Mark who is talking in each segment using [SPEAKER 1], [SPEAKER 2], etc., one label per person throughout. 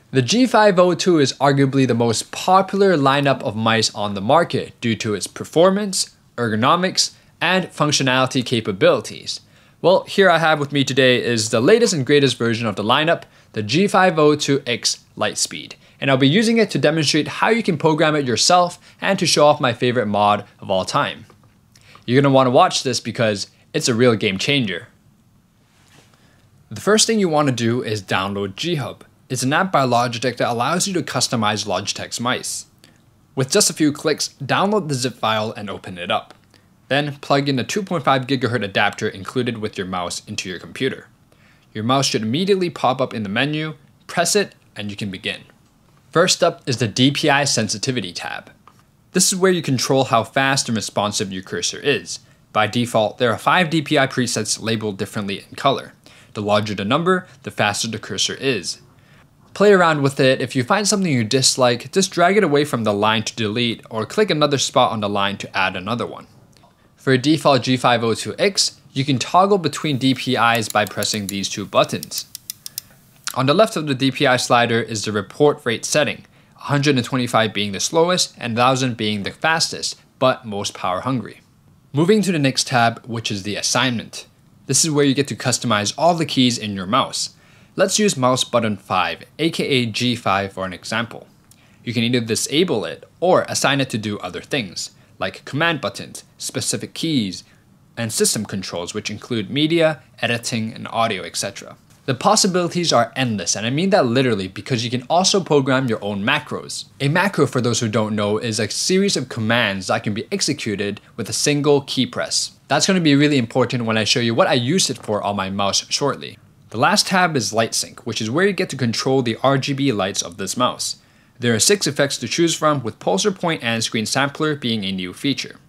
[SPEAKER 1] The G502 is arguably the most popular lineup of mice on the market due to its performance, ergonomics, and functionality capabilities. Well, here I have with me today is the latest and greatest version of the lineup, the G502X Lightspeed, and I'll be using it to demonstrate how you can program it yourself and to show off my favorite mod of all time. You're going to want to watch this because it's a real game changer. The first thing you want to do is download G-Hub. It's an app by Logitech that allows you to customize Logitech's mice. With just a few clicks, download the zip file and open it up. Then plug in the 2.5 GHz adapter included with your mouse into your computer. Your mouse should immediately pop up in the menu, press it, and you can begin. First up is the DPI sensitivity tab. This is where you control how fast and responsive your cursor is. By default, there are 5 DPI presets labeled differently in color. The larger the number, the faster the cursor is. Play around with it. If you find something you dislike, just drag it away from the line to delete or click another spot on the line to add another one. For a default G502X, you can toggle between DPIs by pressing these two buttons. On the left of the DPI slider is the report rate setting, 125 being the slowest and 1000 being the fastest, but most power hungry. Moving to the next tab, which is the assignment. This is where you get to customize all the keys in your mouse. Let's use mouse button 5, aka G5 for an example. You can either disable it or assign it to do other things, like command buttons, specific keys, and system controls which include media, editing, and audio, etc. The possibilities are endless, and I mean that literally because you can also program your own macros. A macro, for those who don't know, is a series of commands that can be executed with a single key press. That's going to be really important when I show you what I use it for on my mouse shortly. The last tab is Light Sync, which is where you get to control the RGB lights of this mouse. There are 6 effects to choose from, with pulsar point and screen sampler being a new feature.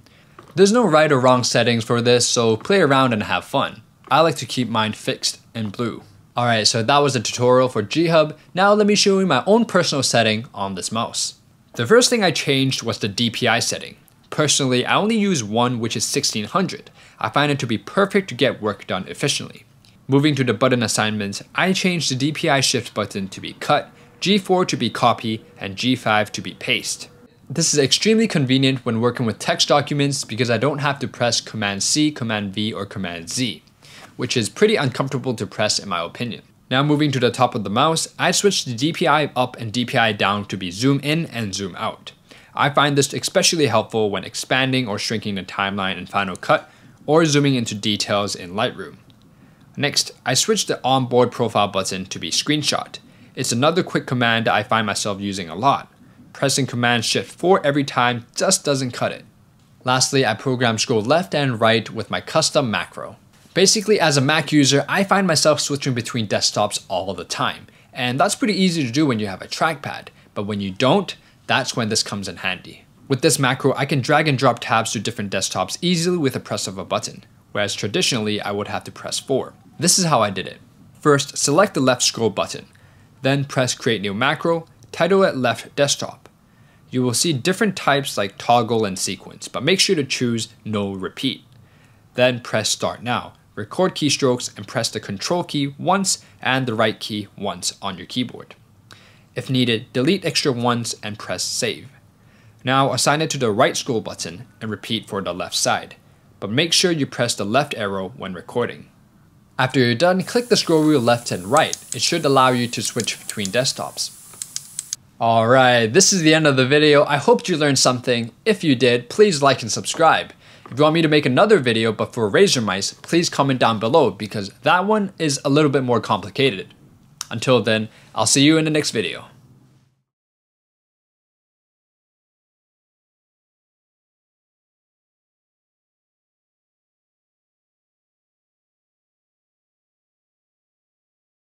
[SPEAKER 1] There's no right or wrong settings for this, so play around and have fun. I like to keep mine fixed in blue. Alright, so that was the tutorial for G-Hub. Now let me show you my own personal setting on this mouse. The first thing I changed was the DPI setting. Personally, I only use one, which is 1600. I find it to be perfect to get work done efficiently. Moving to the button assignments, I changed the DPI shift button to be cut, G4 to be copy, and G5 to be paste. This is extremely convenient when working with text documents because I don't have to press Command C, Command V, or Command Z, which is pretty uncomfortable to press in my opinion. Now moving to the top of the mouse, I switched the DPI up and DPI down to be zoom in and zoom out. I find this especially helpful when expanding or shrinking the timeline in Final Cut or zooming into details in Lightroom. Next, I switched the onboard profile button to be screenshot. It's another quick command that I find myself using a lot. Pressing Command Shift 4 every time just doesn't cut it. Lastly, I programmed scroll left and right with my custom macro. Basically, as a Mac user, I find myself switching between desktops all the time. And that's pretty easy to do when you have a trackpad. But when you don't, that's when this comes in handy. With this macro, I can drag and drop tabs to different desktops easily with a press of a button, whereas traditionally I would have to press 4. This is how I did it. First, select the left scroll button. Then press Create New Macro, title it Left Desktop. You will see different types like toggle and sequence, but make sure to choose No Repeat. Then press Start Now, record keystrokes, and press the Control key once and the right key once on your keyboard. If needed, delete extra ones and press Save. Now assign it to the right scroll button and repeat for the left side, but make sure you press the left arrow when recording. After you're done, click the scroll wheel left and right. It should allow you to switch between desktops. Alright, this is the end of the video. I hope you learned something. If you did, please like and subscribe. If you want me to make another video but for Razer mice, please comment down below because that one is a little bit more complicated. Until then, I'll see you in the next video.